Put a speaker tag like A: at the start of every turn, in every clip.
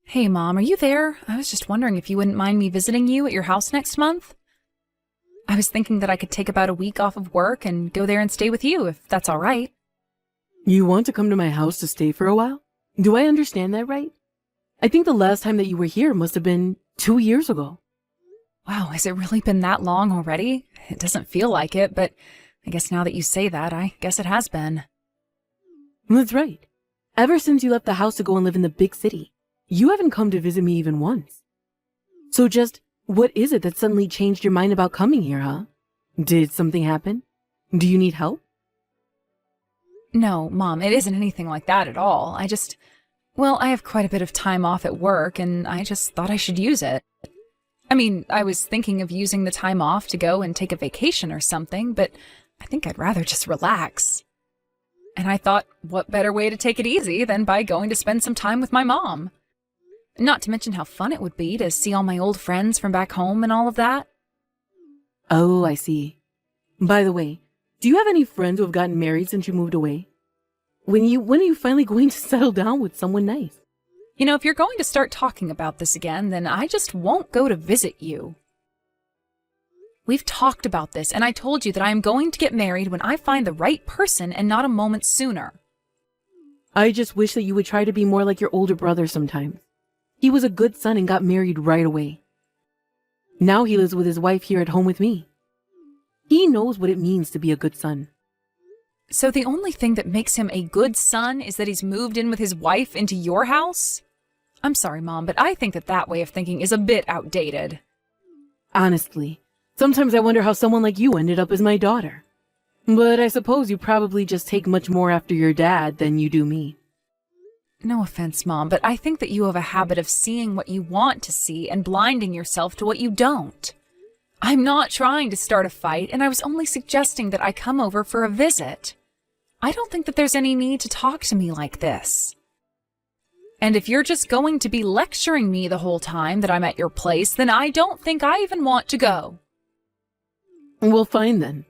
A: Hey, Mom, are you there? I was just wondering if you wouldn't mind me visiting you at your house next month. I was thinking that I could take about a week off of work and go there and stay with you, if that's all right.
B: You want to come to my house to stay for a while? Do I understand that right? I think the last time that you were here must have been 2 years ago.
A: Wow, has it really been that long already? It doesn't feel like it, but I guess now that you say that, I guess it has been.
B: That's right. Ever since you left the house to go and live in the big city, you haven't come to visit me even once. So just, what is it that suddenly changed your mind about coming here, huh? Did something happen? Do you need help?
A: No, Mom, it isn't anything like that at all. I have quite a bit of time off at work, and I just thought I should use it. I mean, I was thinking of using the time off to go and take a vacation or something, but I think I'd rather just relax. And I thought, what better way to take it easy than by going to spend some time with my mom? Not to mention how fun it would be to see all my old friends from back home and all of that.
B: Oh, I see. By the way, do you have any friends who have gotten married since you moved away? When are you finally going to settle down with someone nice?
A: You know, if you're going to start talking about this again, then I just won't go to visit you. We've talked about this, and I told you that I am going to get married when I find the right person and not a moment sooner.
B: I just wish that you would try to be more like your older brother sometimes. He was a good son and got married right away. Now he lives with his wife here at home with me. He knows what it means to be a good son.
A: So the only thing that makes him a good son is that he's moved in with his wife into your house? I'm sorry, Mom, but I think that way of thinking is a bit outdated.
B: Honestly, sometimes I wonder how someone like you ended up as my daughter. But I suppose you probably just take much more after your dad than you do me.
A: No offense, Mom, but I think that you have a habit of seeing what you want to see and blinding yourself to what you don't. I'm not trying to start a fight, and I was only suggesting that I come over for a visit. I don't think that there's any need to talk to me like this. And if you're just going to be lecturing me the whole time that I'm at your place, then I don't think I even want to go.
B: Well, fine then.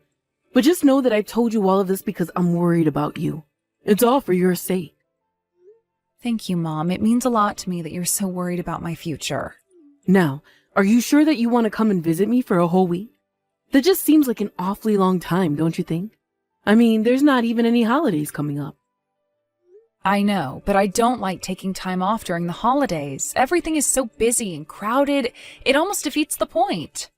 B: But just know that I told you all of this because I'm worried about you. It's all for your sake.
A: Thank you, Mom. It means a lot to me that you're so worried about my future.
B: Now, are you sure that you want to come and visit me for a whole week? That just seems like an awfully long time, don't you think? I mean, there's not even any holidays coming up.
A: I know, but I don't like taking time off during the holidays. Everything is so busy and crowded, it almost defeats the point.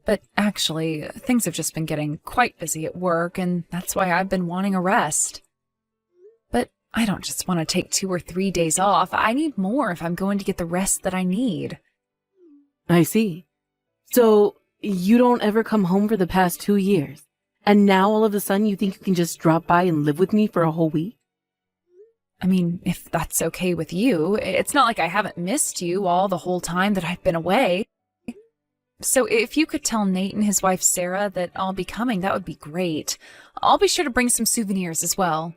A: But actually, things have just been getting quite busy at work, and that's why I've been wanting a rest. But I don't just want to take 2 or 3 days off. I need more if I'm going to get the rest that I need.
B: I see. So, you don't ever come home for the past 2 years, and now all of a sudden you think you can just drop by and live with me for a whole week?
A: I mean, if that's okay with you, it's not like I haven't missed you all the whole time that I've been away. So if you could tell Nate and his wife Sarah that I'll be coming, that would be great. I'll be sure to bring some souvenirs as well.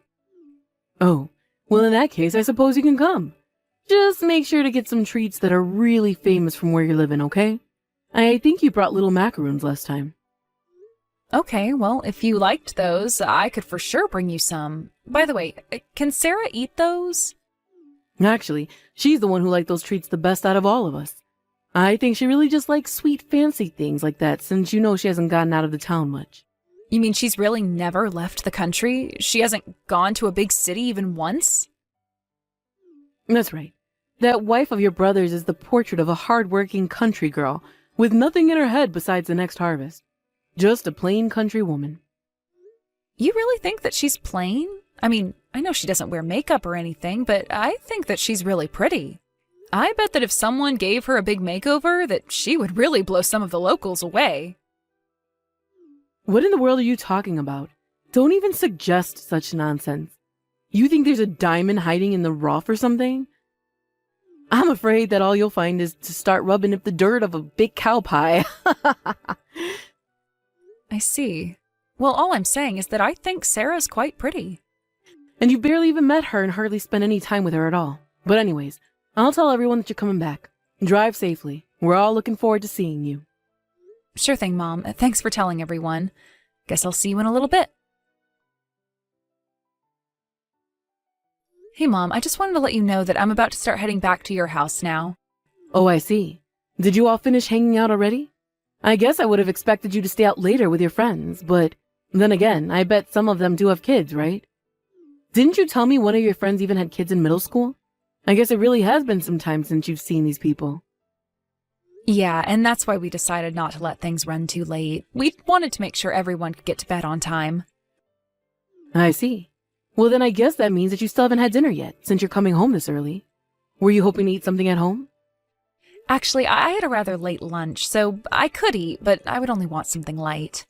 B: Oh, well in that case I suppose you can come. Just make sure to get some treats that are really famous from where you're living, okay? I think you brought little macaroons last time.
A: Okay, well, if you liked those, I could for sure bring you some. By the way, can Sarah eat those?
B: Actually, she's the one who liked those treats the best out of all of us. I think she really just likes sweet, fancy things like that since you know she hasn't gotten out of the town much.
A: You mean she's really never left the country? She hasn't gone to a big city even once?
B: That's right. That wife of your brother's is the portrait of a hard-working country girl with nothing in her head besides the next harvest. Just a plain country woman.
A: You really think that she's plain? I mean, I know she doesn't wear makeup or anything, but I think that she's really pretty. I bet that if someone gave her a big makeover, that she would really blow some of the locals away.
B: What in the world are you talking about? Don't even suggest such nonsense. You think there's a diamond hiding in the rough or something? I'm afraid that all you'll find is to start rubbing up the dirt of a big cow pie.
A: I see. Well, all I'm saying is that I think Sarah's quite pretty.
B: And you barely even met her and hardly spent any time with her at all. But anyways, I'll tell everyone that you're coming back. Drive safely. We're all looking forward to seeing you.
A: Sure thing, Mom. Thanks for telling everyone. Guess I'll see you in a little bit. Hey, Mom, I just wanted to let you know that I'm about to start heading back to your house now.
B: Oh, I see. Did you all finish hanging out already? I guess I would have expected you to stay out later with your friends, but then again, I bet some of them do have kids, right? Didn't you tell me one of your friends even had kids in middle school? I guess it really has been some time since you've seen these people.
A: Yeah, and that's why we decided not to let things run too late. We wanted to make sure everyone could get to bed on time.
B: I see. Well, then I guess that means that you still haven't had dinner yet, since you're coming home this early. Were you hoping to eat something at home?
A: Actually, I had a rather late lunch, so I could eat, but I would only want something light.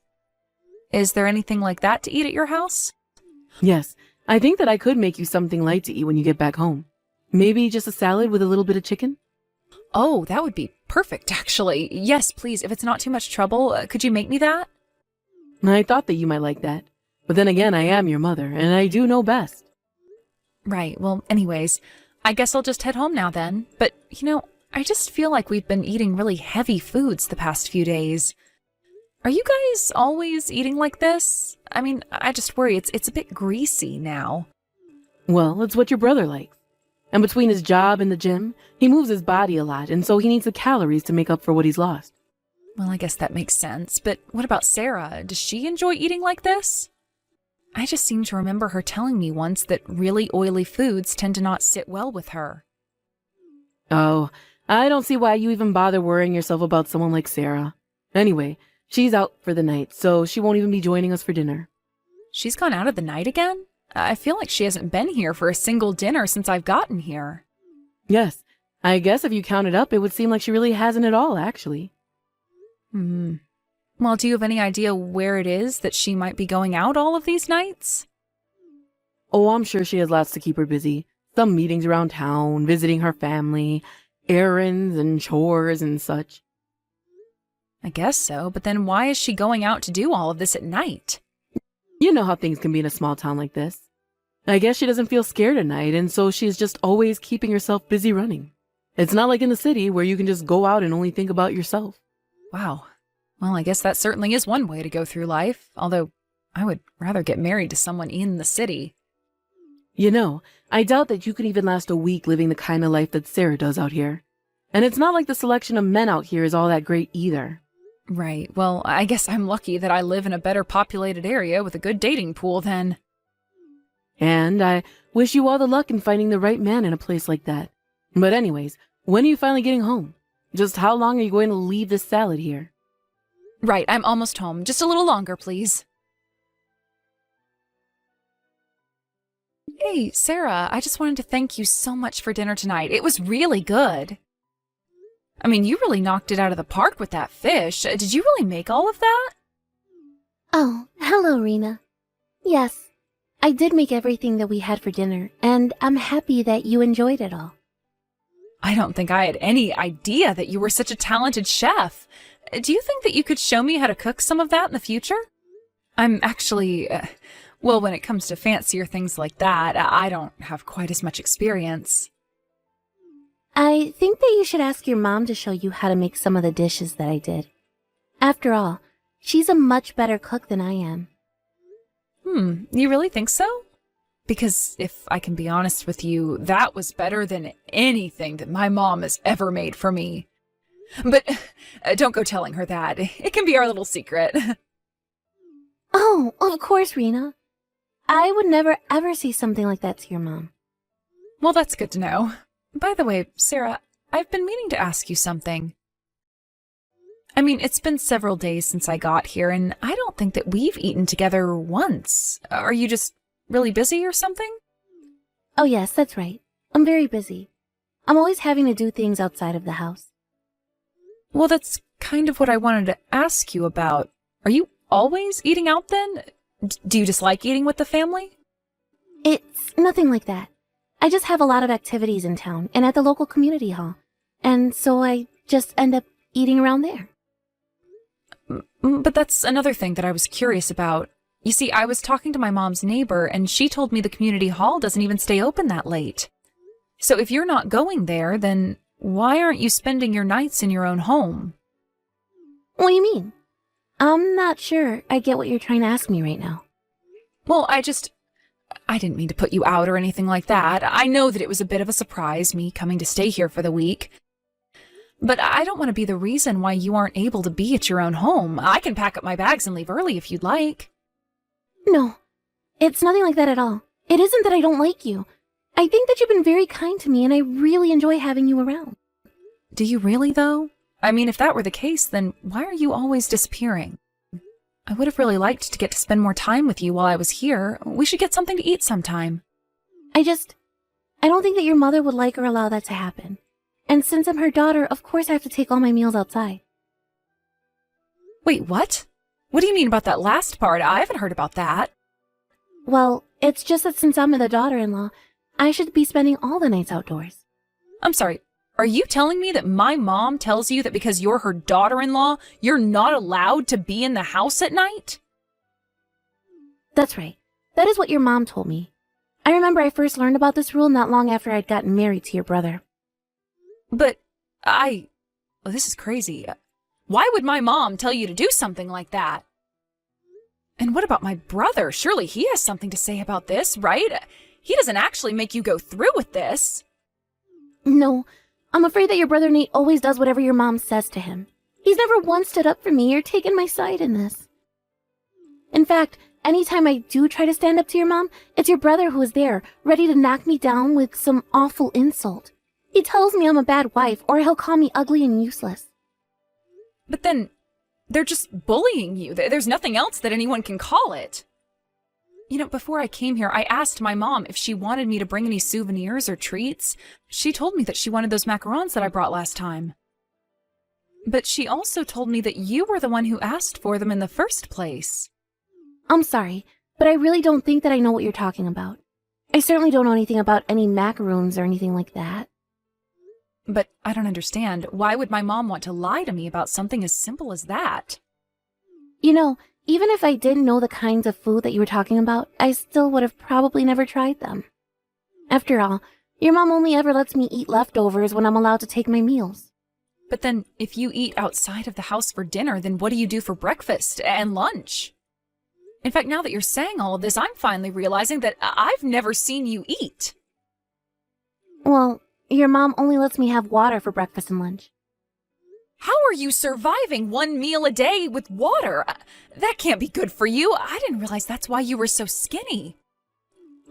A: Is there anything like that to eat at your house?
B: Yes, I think that I could make you something light to eat when you get back home. Maybe just a salad with a little bit of chicken?
A: Oh, that would be perfect, actually. Yes, please, if it's not too much trouble, could you make me that?
B: I thought that you might like that. But then again, I am your mother, and I do know best.
A: Right, well, anyways, I guess I'll just head home now then. But, I just feel like we've been eating really heavy foods the past few days. Are you guys always eating like this? I mean, I just worry it's a bit greasy now.
B: Well, it's what your brother likes. And between his job and the gym, he moves his body a lot, and so he needs the calories to make up for what he's lost.
A: Well, I guess that makes sense. But what about Sarah? Does she enjoy eating like this? I just seem to remember her telling me once that really oily foods tend to not sit well with her.
B: Oh, I don't see why you even bother worrying yourself about someone like Sarah. Anyway, she's out for the night, so she won't even be joining us for dinner.
A: She's gone out of the night again? I feel like she hasn't been here for a single dinner since I've gotten here.
B: Yes, I guess if you count it up, it would seem like she really hasn't at all, actually.
A: Well, do you have any idea where it is that she might be going out all of these nights?
B: Oh, I'm sure she has lots to keep her busy. Some meetings around town, visiting her family, errands and chores and such.
A: I guess so, but then why is she going out to do all of this at night?
B: You know how things can be in a small town like this. I guess she doesn't feel scared at night, and so she's just always keeping herself busy running. It's not like in the city where you can just go out and only think about yourself.
A: Wow. Well, I guess that certainly is one way to go through life, although I would rather get married to someone in the city.
B: You know, I doubt that you can even last a week living the kind of life that Sarah does out here. And it's not like the selection of men out here is all that great either.
A: Right. Well, I guess I'm lucky that I live in a better populated area with a good dating pool then.
B: And I wish you all the luck in finding the right man in a place like that. But anyways, when are you finally getting home? Just how long are you going to leave this salad here?
A: Right, I'm almost home. Just a little longer, please. Hey, Sarah, I just wanted to thank you so much for dinner tonight. It was really good. I mean, you really knocked it out of the park with that fish. Did you really make all of that?
C: Oh, hello, Rena. Yes, I did make everything that we had for dinner, and I'm happy that you enjoyed it all.
A: I don't think I had any idea that you were such a talented chef. Do you think that you could show me how to cook some of that in the future? I'm actually, well, when it comes to fancier things like that, I don't have quite as much experience.
C: I think that you should ask your mom to show you how to make some of the dishes that I did. After all, she's a much better cook than I am.
A: You really think so? Because if I can be honest with you, that was better than anything that my mom has ever made for me. But don't go telling her that. It can be our little secret.
C: Oh, of course, Rena. I would never ever say something like that to your mom.
A: Well, that's good to know. By the way, Sarah, I've been meaning to ask you something. I mean, it's been several days since I got here, and I don't think that we've eaten together once. Are you just really busy or something?
C: Oh yes, that's right. I'm very busy. I'm always having to do things outside of the house.
A: Well, that's kind of what I wanted to ask you about. Are you always eating out then? Do you dislike eating with the family?
C: It's nothing like that. I just have a lot of activities in town and at the local community hall, and so I just end up eating around there.
A: But that's another thing that I was curious about. You see, I was talking to my mom's neighbor, and she told me the community hall doesn't even stay open that late. So if you're not going there, then why aren't you spending your nights in your own home?
C: What do you mean? I'm not sure I get what you're trying to ask me right now.
A: Well, I didn't mean to put you out or anything like that. I know that it was a bit of a surprise, me coming to stay here for the week. But I don't want to be the reason why you aren't able to be at your own home. I can pack up my bags and leave early if you'd like.
C: No, it's nothing like that at all. It isn't that I don't like you. I think that you've been very kind to me, and I really enjoy having you around.
A: Do you really, though? I mean, if that were the case, then why are you always disappearing? I would have really liked to get to spend more time with you while I was here. We should get something to eat sometime.
C: I don't think that your mother would like or allow that to happen. And since I'm her daughter, of course I have to take all my meals outside.
A: Wait, what? What do you mean about that last part? I haven't heard about that.
C: Well, it's just that since I'm the daughter-in-law, I should be spending all the nights outdoors.
A: I'm sorry, are you telling me that my mom tells you that because you're her daughter-in-law, you're not allowed to be in the house at night?
C: That's right. That is what your mom told me. I remember I first learned about this rule not long after I'd gotten married to your brother.
A: But this is crazy. Why would my mom tell you to do something like that? And what about my brother? Surely he has something to say about this, right? He doesn't actually make you go through with this.
C: No, I'm afraid that your brother Nate always does whatever your mom says to him. He's never once stood up for me or taken my side in this. In fact, anytime I do try to stand up to your mom, it's your brother who is there, ready to knock me down with some awful insult. He tells me I'm a bad wife, or he'll call me ugly and useless.
A: But then, they're just bullying you. There's nothing else that anyone can call it. You know, before I came here, I asked my mom if she wanted me to bring any souvenirs or treats. She told me that she wanted those macarons that I brought last time. But she also told me that you were the one who asked for them in the first place.
C: I'm sorry, but I really don't think that I know what you're talking about. I certainly don't know anything about any macaroons or anything like that.
A: But I don't understand. Why would my mom want to lie to me about something as simple as that?
C: You know, even if I didn't know the kinds of food that you were talking about, I still would have probably never tried them. After all, your mom only ever lets me eat leftovers when I'm allowed to take my meals.
A: But then, if you eat outside of the house for dinner, then what do you do for breakfast and lunch? In fact, now that you're saying all of this, I'm finally realizing that I've never seen you eat.
C: Well, your mom only lets me have water for breakfast and lunch.
A: How are you surviving one meal a day with water? That can't be good for you. I didn't realize that's why you were so skinny.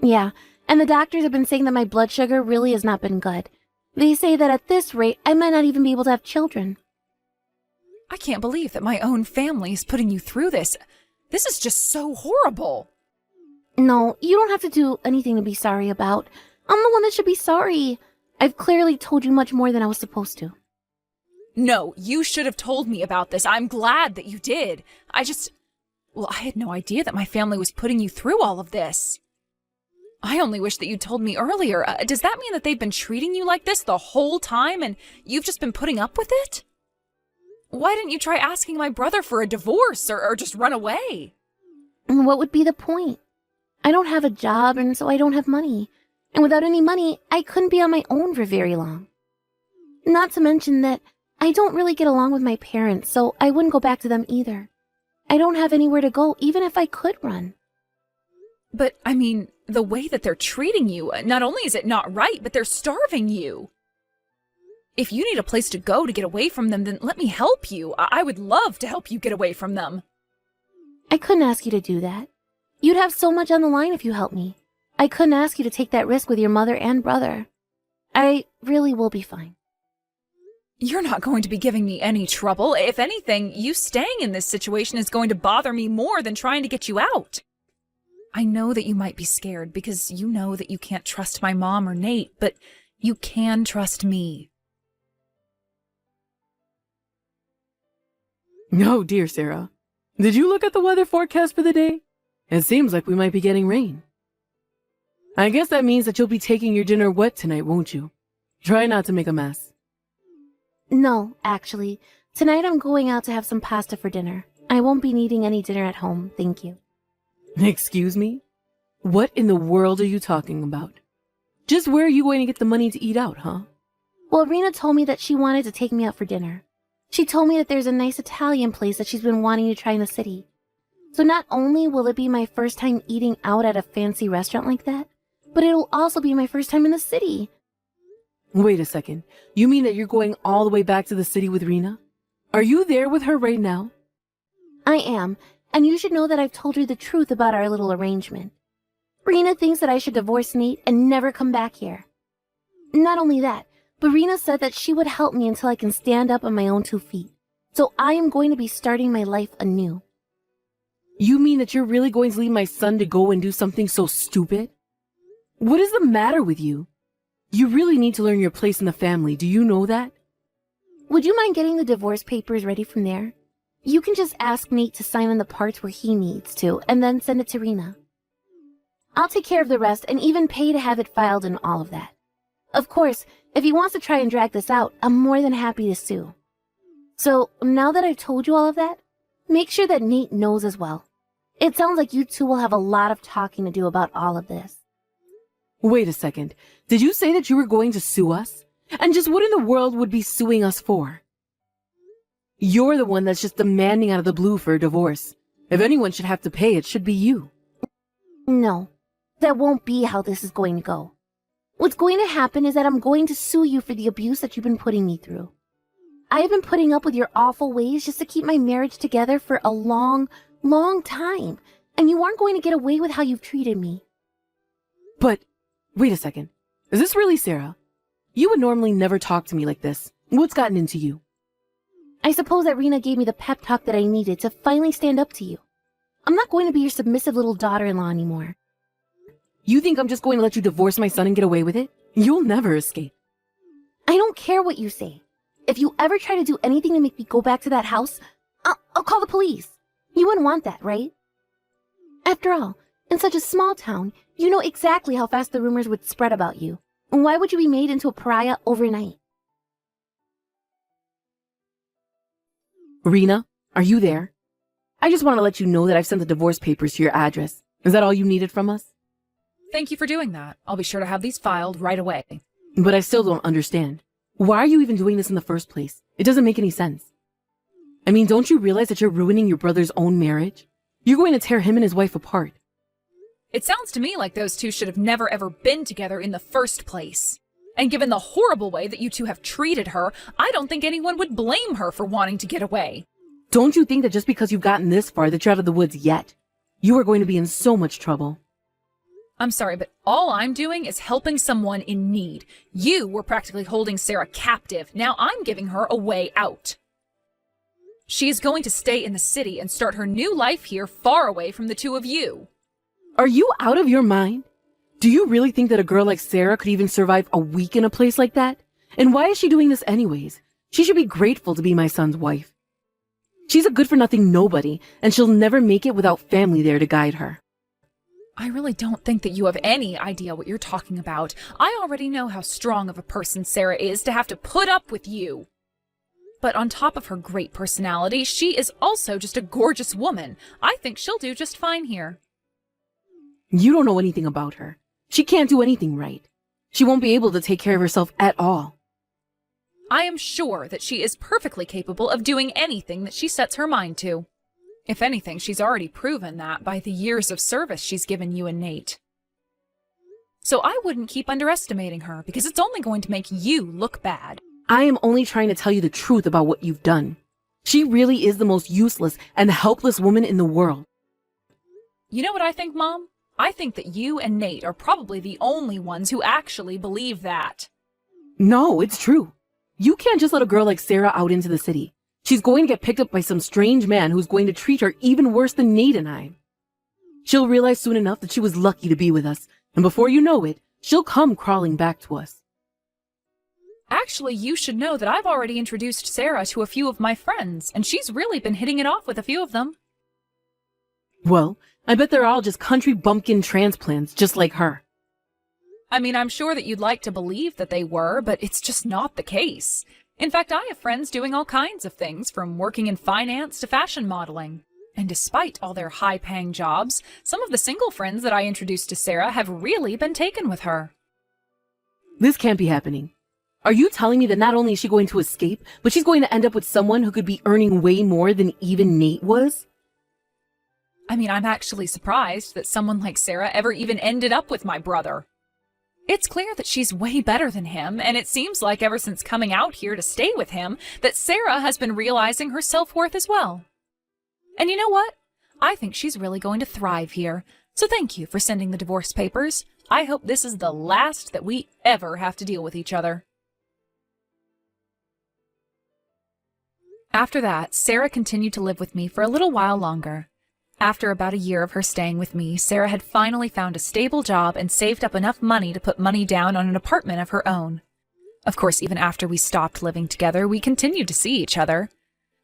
C: Yeah, and the doctors have been saying that my blood sugar really has not been good. They say that at this rate, I might not even be able to have children.
A: I can't believe that my own family is putting you through this. This is just so horrible.
C: No, you don't have to do anything to be sorry about. I'm the one that should be sorry. I've clearly told you much more than I was supposed to.
A: No, you should have told me about this. I'm glad that you did. I had no idea that my family was putting you through all of this. I only wish that you told me earlier. Does that mean that they've been treating you like this the whole time and you've just been putting up with it? Why didn't you try asking my brother for a divorce or just run away?
C: And what would be the point? I don't have a job, and so I don't have money. And without any money, I couldn't be on my own for very long. Not to mention that I don't really get along with my parents, so I wouldn't go back to them either. I don't have anywhere to go, even if I could run.
A: But, I mean, the way that they're treating you, not only is it not right, but they're starving you. If you need a place to go to get away from them, then let me help you. I would love to help you get away from them.
C: I couldn't ask you to do that. You'd have so much on the line if you helped me. I couldn't ask you to take that risk with your mother and brother. I really will be fine.
A: You're not going to be giving me any trouble. If anything, you staying in this situation is going to bother me more than trying to get you out. I know that you might be scared because you know that you can't trust my mom or Nate, but you can trust me.
B: No, dear Sarah. Did you look at the weather forecast for the day? It seems like we might be getting rain. I guess that means that you'll be taking your dinner wet tonight, won't you? Try not to make a mess.
C: No, actually. Tonight I'm going out to have some pasta for dinner. I won't be needing any dinner at home, thank you.
B: Excuse me? What in the world are you talking about? Just where are you going to get the money to eat out, huh?
C: Well, Rena told me that she wanted to take me out for dinner. She told me that there's a nice Italian place that she's been wanting to try in the city. So not only will it be my first time eating out at a fancy restaurant like that, but it'll also be my first time in the city.
B: Wait a second. You mean that you're going all the way back to the city with Rena? Are you there with her right now?
C: I am, and you should know that I've told her the truth about our little arrangement. Rena thinks that I should divorce Nate and never come back here. Not only that, but Rena said that she would help me until I can stand up on my own 2 feet. So I am going to be starting my life anew.
B: You mean that you're really going to leave my son to go and do something so stupid? What is the matter with you? You really need to learn your place in the family. Do you know that?
C: Would you mind getting the divorce papers ready from there? You can just ask Nate to sign on the parts where he needs to, and then send it to Rena. I'll take care of the rest and even pay to have it filed and all of that. Of course, if he wants to try and drag this out, I'm more than happy to sue. So, now that I've told you all of that, make sure that Nate knows as well. It sounds like you two will have a lot of talking to do about all of this.
B: Wait a second. Did you say that you were going to sue us? And just what in the world would be suing us for? You're the one that's just demanding out of the blue for a divorce. If anyone should have to pay, it should be you.
C: No, that won't be how this is going to go. What's going to happen is that I'm going to sue you for the abuse that you've been putting me through. I have been putting up with your awful ways just to keep my marriage together for a long time, and you aren't going to get away with how you've treated me.
B: But, wait a second. Is this really Sarah? You would normally never talk to me like this. What's gotten into you?
C: I suppose that Rena gave me the pep talk that I needed to finally stand up to you. I'm not going to be your submissive little daughter-in-law anymore.
B: You think I'm just going to let you divorce my son and get away with it? You'll never escape.
C: I don't care what you say. If you ever try to do anything to make me go back to that house, I'll call the police. You wouldn't want that, right? After all, in such a small town, you know exactly how fast the rumors would spread about you. Why would you be made into a pariah overnight?
B: Rena, are you there? I just want to let you know that I've sent the divorce papers to your address. Is that all you needed from us?
A: Thank you for doing that. I'll be sure to have these filed right away.
B: But I still don't understand. Why are you even doing this in the first place? It doesn't make any sense. I mean, don't you realize that you're ruining your brother's own marriage? You're going to tear him and his wife apart.
A: It sounds to me like those two should have never ever been together in the first place. And given the horrible way that you two have treated her, I don't think anyone would blame her for wanting to get away.
B: Don't you think that just because you've gotten this far that you're out of the woods yet? You are going to be in so much trouble.
A: I'm sorry, but all I'm doing is helping someone in need. You were practically holding Sarah captive. Now I'm giving her a way out. She is going to stay in the city and start her new life here far away from the two of you.
B: Are you out of your mind? Do you really think that a girl like Sarah could even survive a week in a place like that? And why is she doing this anyways? She should be grateful to be my son's wife. She's a good-for-nothing nobody, and she'll never make it without family there to guide her.
A: I really don't think that you have any idea what you're talking about. I already know how strong of a person Sarah is to have to put up with you. But on top of her great personality, she is also just a gorgeous woman. I think she'll do just fine here.
B: You don't know anything about her. She can't do anything right. She won't be able to take care of herself at all.
A: I am sure that she is perfectly capable of doing anything that she sets her mind to. If anything, she's already proven that by the years of service she's given you and Nate. So I wouldn't keep underestimating her, because it's only going to make you look bad.
B: I am only trying to tell you the truth about what you've done. She really is the most useless and helpless woman in the world.
A: You know what I think, Mom? I think that you and Nate are probably the only ones who actually believe that.
B: No, it's true. You can't just let a girl like Sarah out into the city. She's going to get picked up by some strange man who's going to treat her even worse than Nate and I. She'll realize soon enough that she was lucky to be with us, and before you know it, she'll come crawling back to us.
A: Actually, you should know that I've already introduced Sarah to a few of my friends, and she's really been hitting it off with a few of them.
B: Well, I bet they're all just country bumpkin transplants just like her.
A: I mean, I'm sure that you'd like to believe that they were, but it's just not the case. In fact, I have friends doing all kinds of things, from working in finance to fashion modeling. And despite all their high-paying jobs, some of the single friends that I introduced to Sarah have really been taken with her.
B: This can't be happening. Are you telling me that not only is she going to escape, but she's going to end up with someone who could be earning way more than even Nate was?
A: I mean, I'm actually surprised that someone like Sarah ever even ended up with my brother. It's clear that she's way better than him, and it seems like ever since coming out here to stay with him, that Sarah has been realizing her self-worth as well. And you know what? I think she's really going to thrive here. So thank you for sending the divorce papers. I hope this is the last that we ever have to deal with each other. After that, Sarah continued to live with me for a little while longer. After about a year of her staying with me, Sarah had finally found a stable job and saved up enough money to put money down on an apartment of her own. Of course, even after we stopped living together, we continued to see each other.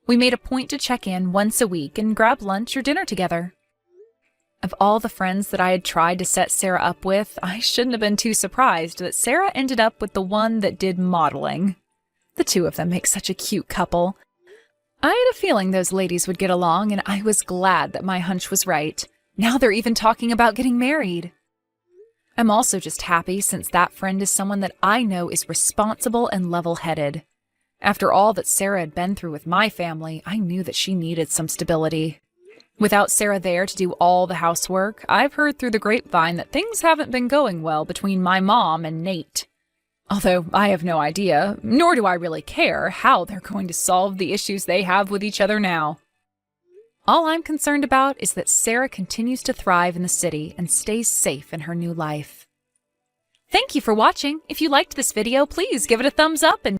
A: We made a point to check in once a week and grab lunch or dinner together. Of all the friends that I had tried to set Sarah up with, I shouldn't have been too surprised that Sarah ended up with the one that did modeling. The two of them make such a cute couple. I had a feeling those ladies would get along, and I was glad that my hunch was right. Now they're even talking about getting married. I'm also just happy since that friend is someone that I know is responsible and level-headed. After all that Sarah had been through with my family, I knew that she needed some stability. Without Sarah there to do all the housework, I've heard through the grapevine that things haven't been going well between my mom and Nate. Although I have no idea, nor do I really care, how they're going to solve the issues they have with each other now. All I'm concerned about is that Sarah continues to thrive in the city and stays safe in her new life. Thank you for watching. If you liked this video, please give it a thumbs up and